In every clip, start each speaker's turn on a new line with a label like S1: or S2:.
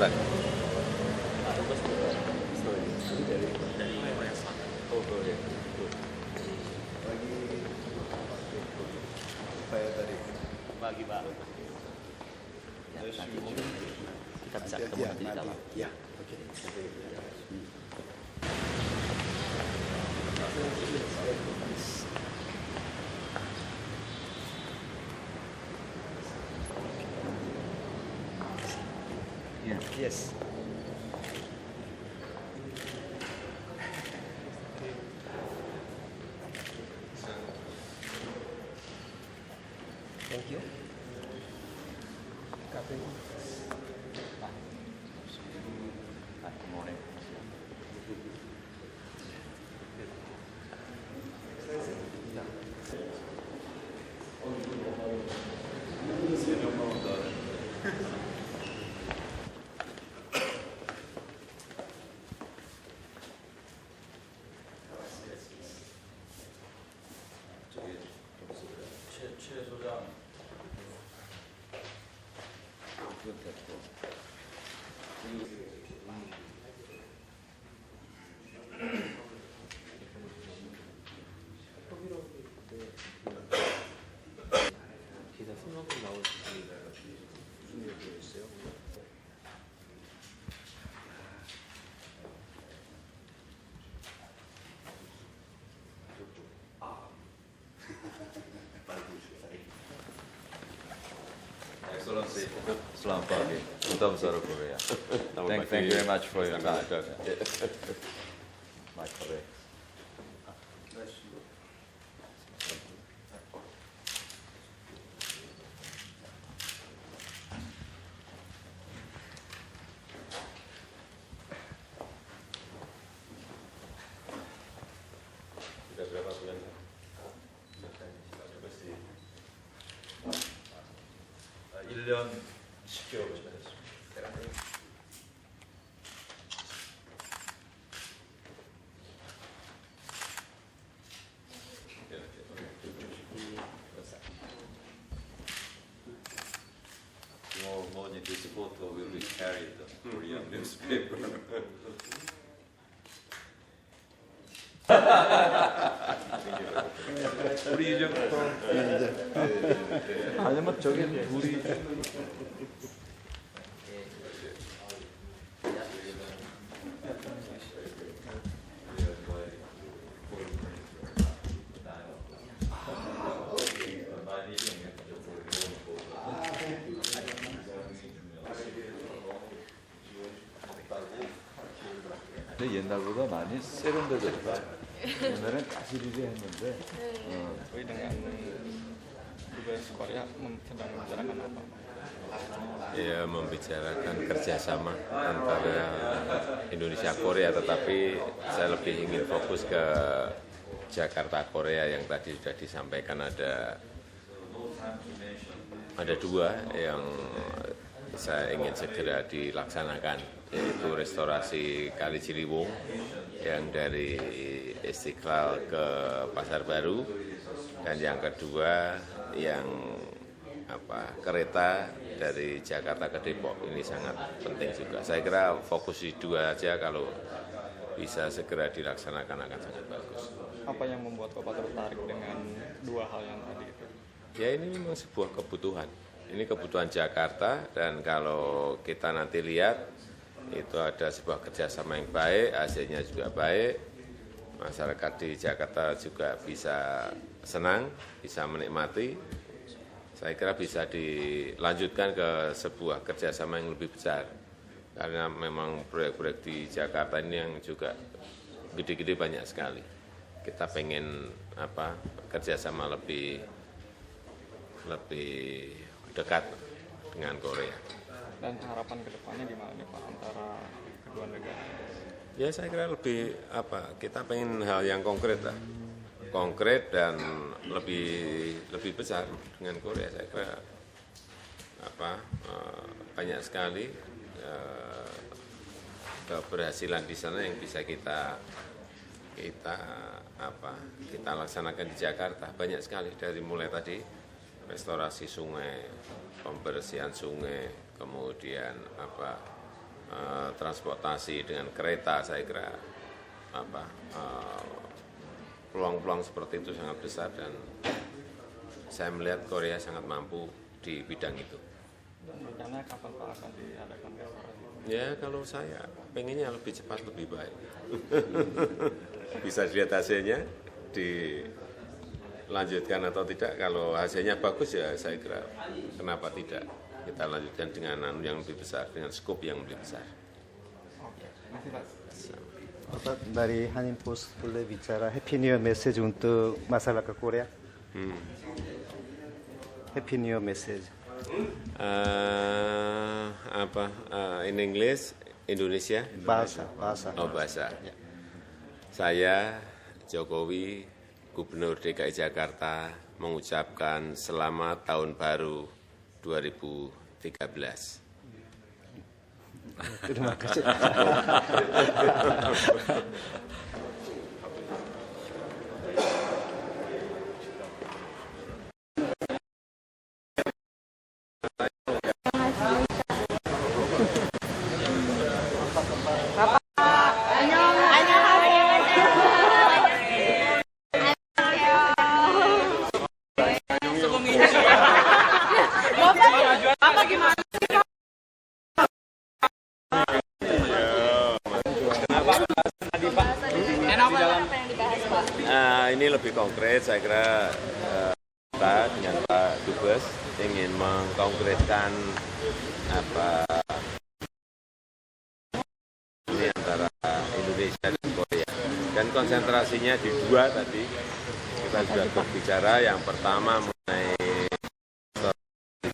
S1: Selatan.
S2: Dari Korea Selatan.
S1: Oh, Korea.
S3: Saya tadi.
S2: Pagi Pak. Ya, nanti mungkin kita bisa ketemu nanti di dalam.
S3: Ya, oke. Yes. Thank you.
S2: Good morning. 최 소장.
S4: 기사 수만큼 나올 수 무슨 얘기였어요?
S1: Excellency, selamat pagi. Duta Besar Korea. Thank you very much for your time. My colleague. Sudah berapa bulan? 1년 10개월 지났습니다. Tomorrow morning this photo will be carried in the Korean newspaper. 우리 이제부터 아니면 저기 둘이 근데 옛날보다 많이 세련돼졌다. 옛날엔 가시리리 했는데
S5: Jokowi dengan dubes Korea sedang membicarakan apa?
S1: ya membicarakan kerjasama antara Indonesia Korea, tetapi saya lebih ingin fokus ke Jakarta Korea yang tadi sudah disampaikan ada dua yang saya ingin segera dilaksanakan, yaitu restorasi Kali Ciliwung yang dari Istiqlal ke Pasar Baru, dan yang kedua yang kereta dari Jakarta ke Depok. Ini sangat penting juga. Saya kira fokus di dua aja, kalau bisa segera dilaksanakan akan sangat bagus.
S5: Apa yang membuat Bapak tertarik dengan dua hal yang tadi itu?
S1: Ya, ini memang sebuah kebutuhan. Ini kebutuhan Jakarta, dan kalau kita nanti lihat itu ada sebuah kerjasama yang baik, hasilnya juga baik, masyarakat di Jakarta juga bisa senang, bisa menikmati. Saya kira bisa dilanjutkan ke sebuah kerjasama yang lebih besar, karena memang proyek-proyek di Jakarta ini yang juga gede-gede banyak sekali. Kita pengen kerjasama lebih dekat dengan Korea.
S5: Dan harapan ke depannya gimana nih Pak antara kedua negara?
S1: Ya, saya kira lebih kita pengen hal yang konkret lah, konkret dan lebih besar dengan Korea. Saya kira banyak sekali keberhasilan di sana yang bisa kita laksanakan di Jakarta. Banyak sekali, dari mulai tadi restorasi sungai, pembersihan sungai, kemudian transportasi dengan kereta, saya kira peluang-peluang seperti itu sangat besar dan saya melihat Korea sangat mampu di bidang itu.
S5: Dan rencananya kapan Pak akan diadakan restorasi?
S1: Ya kalau saya pengennya lebih cepat lebih baik. Bisa dilihat hasilnya, dilanjutkan atau tidak. Kalau hasilnya bagus ya saya kira kenapa tidak. Kita lanjutkan dengan yang lebih besar, dengan skop yang lebih besar.
S5: Oke, masih Pak.
S3: Pak, dari Hanin Post boleh bicara Happy New Year message untuk masyarakat Korea? Happy New Year message.
S1: In English, Indonesia?
S3: Bahasa.
S1: Oh, bahasa. Saya, Jokowi, Gubernur DKI Jakarta, mengucapkan selamat tahun baru 2013.
S3: Terima kasih.
S1: Ini lebih konkret, saya kira kita dengan Pak Dubes ingin mengkonkretkan ini antara Indonesia dan Korea. Dan konsentrasinya di dua tadi, kita sudah berbicara yang pertama mengenai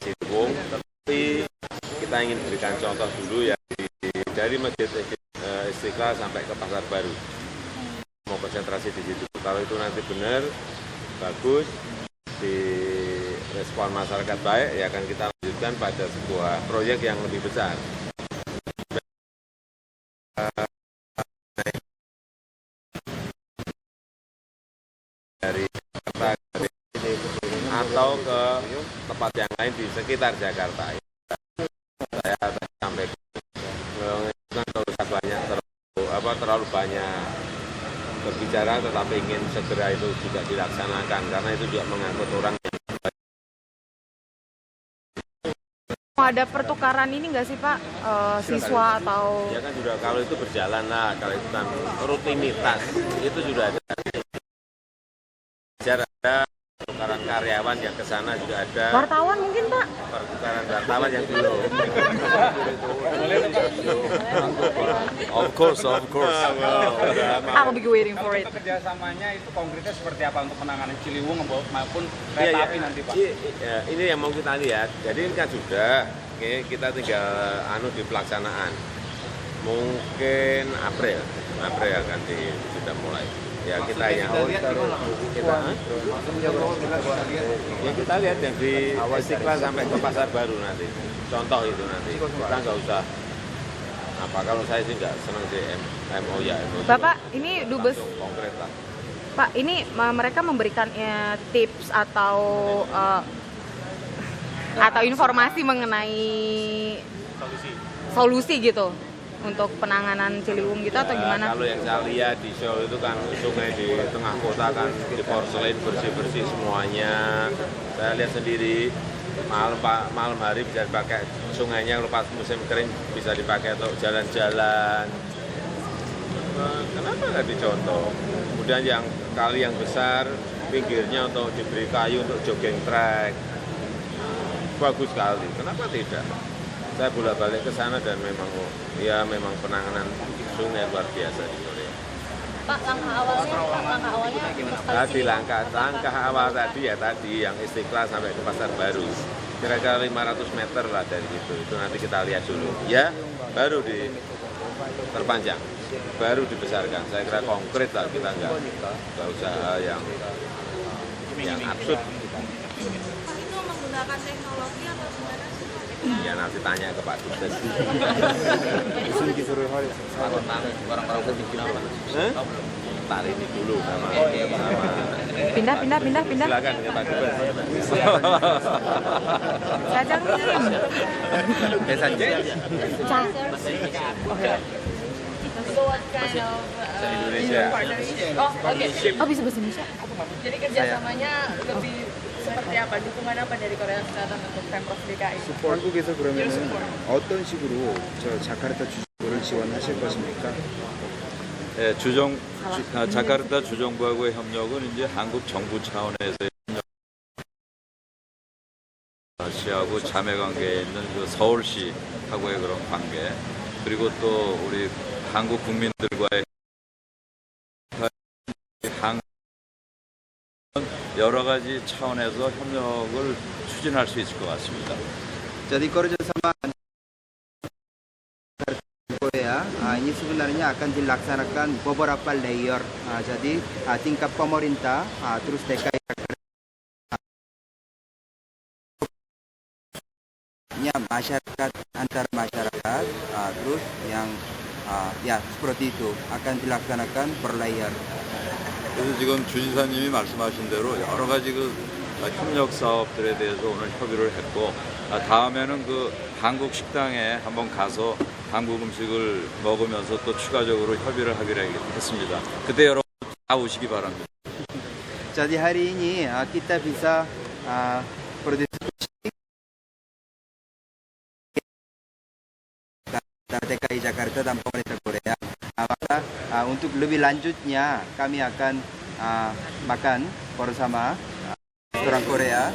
S1: Ciliwung, tapi kita ingin berikan contoh dulu ya dari Masjid Istiqlal sampai ke Pasar Baru. Mau konsentrasi di situ. Kalau itu nanti benar, bagus, direspon masyarakat baik, ya akan kita lanjutkan pada sebuah proyek yang lebih besar. Dari Jakarta atau ke tempat yang lain di sekitar Jakarta. Saya sampaikan, terlalu banyak berbicara, tetapi ingin segera itu juga dilaksanakan karena itu juga mengangkut orang yang
S6: ada pertukaran ini nggak sih Pak, siswa atau?
S1: ya kan sudah, kalau itu berjalan lah, kalau itu kan rutinitas itu sudah ada. Ada pertukaran karyawan yang ke sana juga ada.
S6: Wartawan mungkin Pak?
S1: Pertukaran wartawan yang belum. Of course.
S6: I'll be waiting for it.
S5: Kerjasamanya itu konkretnya seperti apa untuk penanganan Ciliwung maupun kereta api nanti Pak?
S1: Ini yang mau kita lihat. Jadi ini kan sudah, kita tinggal di pelaksanaan. Mungkin April akan sudah mulai. Ya kita yang kita lihat yang di Istiqlal sampai ke Pasar Baru nanti. Contoh itu nanti. Kita nggak usah kalau saya sih nggak senang di MO ya.
S6: Bapak, ini Dubes
S1: konkret lah.
S6: Pak, ini mereka memberikan tips atau informasi mengenai solusi gitu untuk penanganan Ciliwung gitu atau gimana?
S1: Kalau yang saya lihat di show itu kan sungai di tengah kota kan diporselein bersih-bersih semuanya. Saya lihat sendiri malam hari bisa dipakai sungainya, kalau pas musim kering bisa dipakai untuk jalan-jalan. Kenapa nggak dicontoh? Kemudian yang kali yang besar pinggirnya untuk diberi kayu untuk jogging track. Bagus sekali. Kenapa tidak? Saya bolak-balik ke sana dan memang penanganan sungai luar biasa di Korea.
S7: Pak, langkah awalnya
S1: Tadi langkah awal tadi yang Istiqlal sampai ke Pasar Baru. Kira-kira 500 meter lah dari situ. Itu nanti kita lihat dulu. Ya, baru terpanjang, baru dibesarkan. Saya kira konkret lah, kita nggak usah yang absurd.
S7: Pak, itu menggunakan teknologi atau gimana sih?
S1: Ya nanti tanya ke Pak Dubes. Barang-barang putih apa? Tali ini dulu sama
S6: Pindah.
S1: Silakan ya Pak Dubes.
S6: Sa장님.
S7: So what kind of
S1: Indonesia.
S7: Oh, oke.
S6: Oh, bisa bahasa Indonesia?
S7: Jadi kerjasamanya lebih seperti apa? Dukungan apa dari Korea Selatan untuk Pemprov DKI?
S8: 한국에서 그러면은 어떤 식으로 저 자카르타 주정부를 지원하실 것입니까?
S9: 네, 자카르타 주정부하고의 협력은 이제 한국 정부 차원에서의 협력. 시하고 자매 관계에 있는 그 서울시하고의 그런 관계, 그리고 또 우리 한국 국민들과의 여러 가지 차원에서 협력을 추진할 수 있을 것 같습니다.
S8: Jadi kerjasama Korea ini sebenarnya akan dilaksanakan beberapa layer. Jadi tingkat pemerintah, terus DKI masyarakat antar masyarakat, terus yang ya seperti itu akan dilaksanakan per layer.
S9: 그래서 지금 주지사님이 말씀하신 대로 여러 가지 그 협력 사업들에 대해서 오늘 협의를 했고, 다음에는 그 한국 식당에 한번 가서 한국 음식을 먹으면서 또 추가적으로 협의를 하기로 했습니다. 그때 여러분 다 오시기 바랍니다.
S8: Jadi hari ini kita bisa berdiskusi DKI Jakarta dan pemerintah Korea. Maka untuk lebih lanjutnya kami akan makan bersama restoran Korea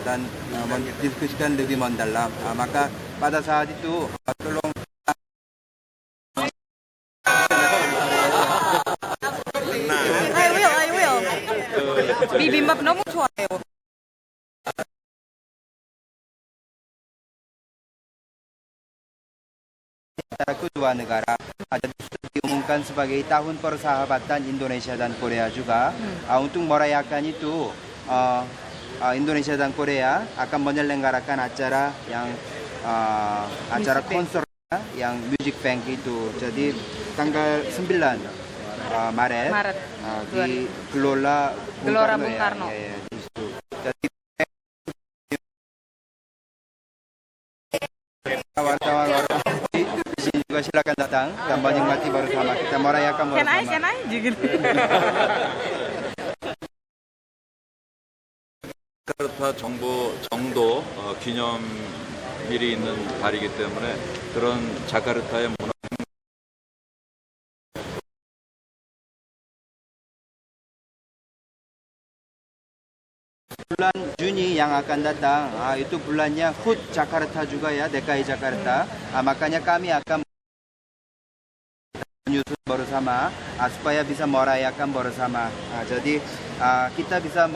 S8: dan mendiskusikan lebih mendalam. Maka pada saat itu tolong
S6: I will. 비빔밥 너무 좋아요.
S8: antara kedua negara. Jadi sudah diumumkan sebagai tahun persahabatan Indonesia dan Korea juga. Untuk merayakan itu, Indonesia dan Korea akan menyelenggarakan acara yang acara konser yang Music Bank itu. Jadi tanggal 9 Maret, dikelola
S6: Gelora Bung Karno.
S8: Ya, di situ. Jadi wartawan di sini juga silakan datang dan menikmati bersama, kita merayakan bersama.
S6: Can I? Gitu.
S9: 자카르타 정도 기념일이 있는 달이기 때문에 그런 자카르타의 문화
S8: bulan Juni yang akan datang, itu bulannya HUT Jakarta juga ya, DKI Jakarta. Makanya kami akan menyusun bersama supaya bisa merayakan bersama. Jadi kita bisa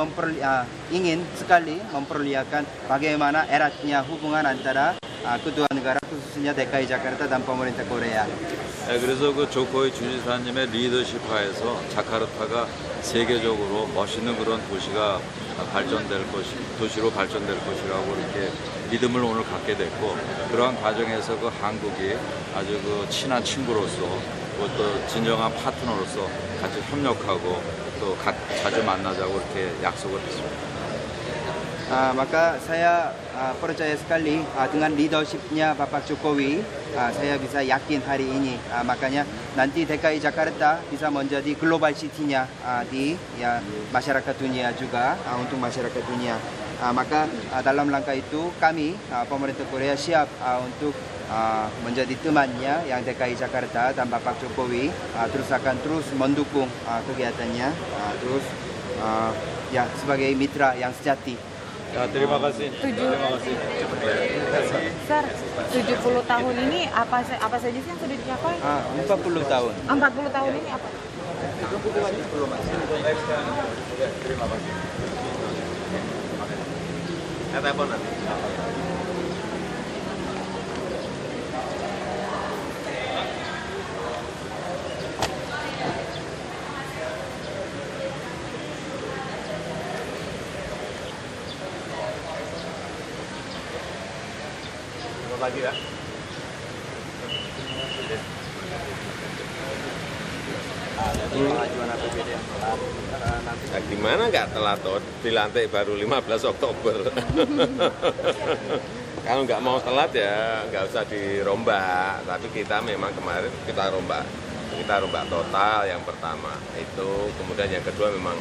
S8: ingin sekali memperlihatkan bagaimana eratnya hubungan antara kedua negara, khususnya DKI Jakarta dan pemerintah Korea.
S9: 네, 그래서 그 조코이 주지사님의 리더십 하에서 자카르타가 세계적으로 멋있는 그런 도시로 발전될 것이라고 이렇게 믿음을 오늘 갖게 됐고, 그러한 과정에서 그 한국이 아주 그 친한 친구로서 또 진정한 파트너로서 같이 협력하고 또 자주 만나자고 이렇게 약속을 했습니다.
S8: Maka saya percaya sekali dengan leadershipnya Bapak Jokowi, saya bisa yakin hari ini. Makanya nanti DKI Jakarta bisa menjadi global city-nya di masyarakat dunia juga, untuk masyarakat dunia. Maka dalam langkah itu kami pemerintah Korea siap untuk menjadi temannya yang DKI Jakarta dan Bapak Jokowi, akan terus mendukung kegiatannya, terus sebagai mitra yang sejati.
S9: Ya, terima kasih.
S6: Sir, 70 tahun ini apa saja sih yang sudah dicapai?
S8: 40 tahun.
S6: 40 tahun ini apa?
S1: Terima kasih. Kata apa nanti? Lagi ya.
S4: pengajuan APBD yang telat nanti.
S1: Nah, gimana nggak telat toh? Dilantik baru 15 Oktober. Kalau nggak mau telat ya nggak usah dirombak. Tapi kita memang kemarin kita rombak total yang pertama itu. Kemudian yang kedua memang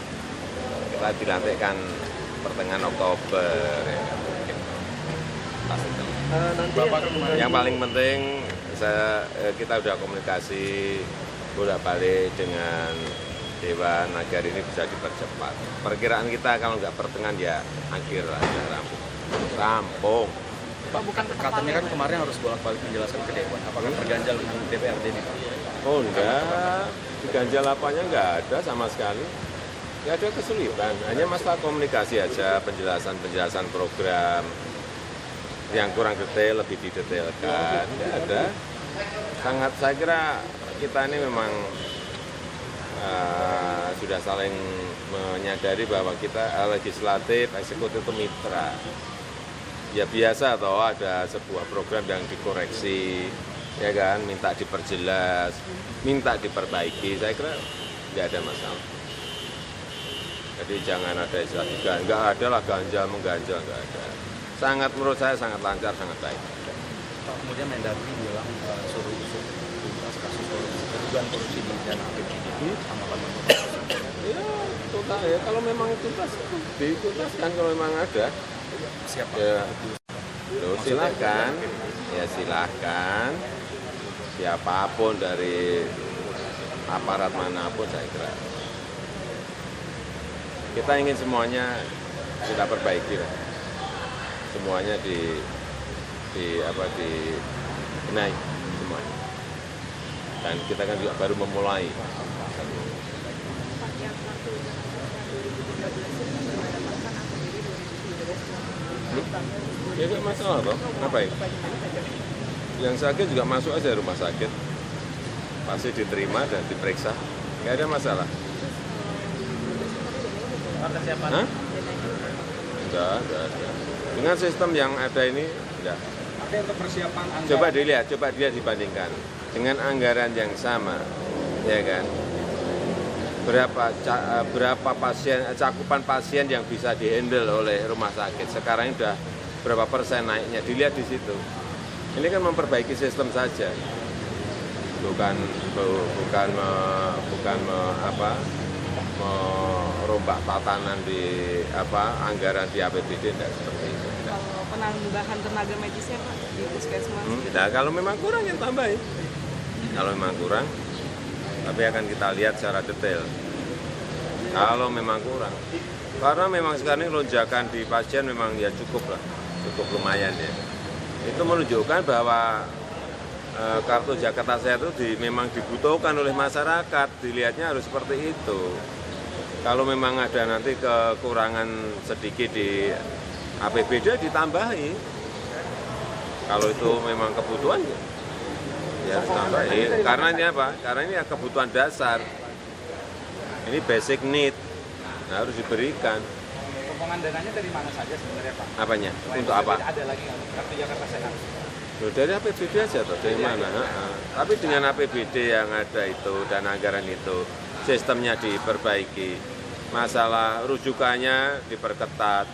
S1: kita dilantikkan pertengahan Oktober. Ya. Pasti telat. Yang paling penting kita sudah komunikasi bolak-balik dengan Dewan agar ini bisa dipercepat. Perkiraan kita kalau nggak pertengahan ya akhir aja rampung.
S4: Pak, katanya kan kemarin harus bolak-balik menjelaskan ke Dewan. Apakah terganjal dengan DPRD ini, Pak?
S1: Oh enggak, diganjal apanya enggak ada sama sekali. Enggak ada kesulitan, hanya masalah komunikasi aja, penjelasan program yang kurang detail, lebih didetailkan. Enggak ada. Sangat saya kira kita ini memang sudah saling menyadari bahwa kita legislatif, eksekutif itu mitra. Ya biasa toh ada sebuah program yang dikoreksi, ya kan, minta diperjelas, minta diperbaiki. Saya kira nggak ada masalah. Jadi jangan ada istilah nggak ada lah ganjal mengganjal, nggak ada. Sangat menurut saya sangat lancar, sangat baik.
S4: Pak, kemudian Mendagri bilang suruh tuntas kasus dugaan korupsi di dana APBD tanggapan
S1: Ya total ya, kalau memang tuntas dituntaskan kalau memang ada.
S4: Siapa?
S1: Ya, silahkan, ya silahkan. Siapapun dari aparat manapun saya kira. Kita ingin semuanya kita perbaiki lah. Semuanya dibenahi semuanya. Dan kita kan juga baru memulai. Ya nggak masalah toh, ngapain? Yang sakit juga masuk aja rumah sakit, pasti diterima dan diperiksa, nggak ada masalah. Hah? Enggak ada. Dengan sistem yang ada ini, enggak.
S5: Tapi untuk persiapan anggaran.
S1: Coba dilihat dibandingkan dengan anggaran yang sama, ya kan? Berapa pasien, cakupan pasien yang bisa dihandle oleh rumah sakit sekarang ini sudah berapa persen naiknya, dilihat di situ. Ini kan memperbaiki sistem saja, bukan merombak tatanan di anggaran di APBD, tidak seperti itu.
S7: Kalau penambahan tenaga medisnya Pak di puskesmas.
S1: Nah, kalau memang kurang yang tambahin. Kalau memang kurang, tapi akan kita lihat secara detail. Kalau memang kurang, karena memang sekarang ini lonjakan di pasien memang ya cukup lumayan ya. Itu menunjukkan bahwa kartu Jakarta Sehat itu memang dibutuhkan oleh masyarakat, dilihatnya harus seperti itu. Kalau memang ada nanti kekurangan sedikit di APBD ditambahi. Kalau itu memang kebutuhan, ya harus tambahin. Karena ini apa? Karena ini kebutuhan dasar. Ini basic need, nah, harus diberikan.
S5: Potongan dananya dari mana saja sebenarnya Pak?
S1: Apanya? Untuk apa?
S5: Ada lagi kartu Jakarta Sehat.
S1: Loh, dari APBD aja toh, dari mana? Tapi dengan APBD yang ada itu dan anggaran itu, sistemnya diperbaiki, masalah rujukannya diperketat,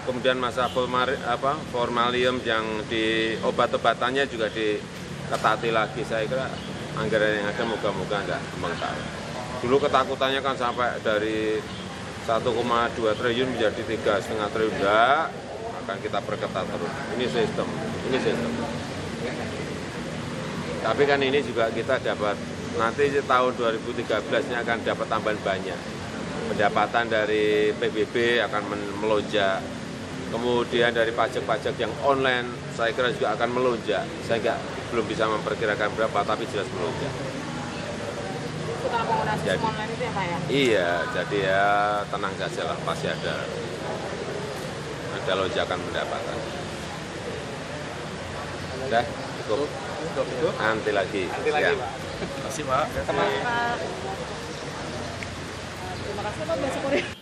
S1: kemudian masalah formalium yang di obat-obatannya juga diketati lagi. Saya kira anggaran yang ada moga-moga enggak membengkak. Dulu ketakutannya kan sampai dari 1,2 triliun menjadi 3,5 triliun. Enggak, akan kita perketat terus. Ini sistem. Tapi kan ini juga kita dapat, nanti tahun 2013-nya akan dapat tambahan banyak. Pendapatan dari PBB akan melonjak. Kemudian dari pajak-pajak yang online, saya kira juga akan melonjak. Saya belum bisa memperkirakan berapa, tapi jelas melonjak.
S7: Setelah penggunaan sistem online itu ya Pak ya?
S1: Iya, jadi ya tenang saja lah, pasti ada lonjakan pendapatan. Udah, cukup. Nanti lagi.
S4: Pak. Terima kasih Pak.
S7: Terima kasih Pak, bahasa Korea.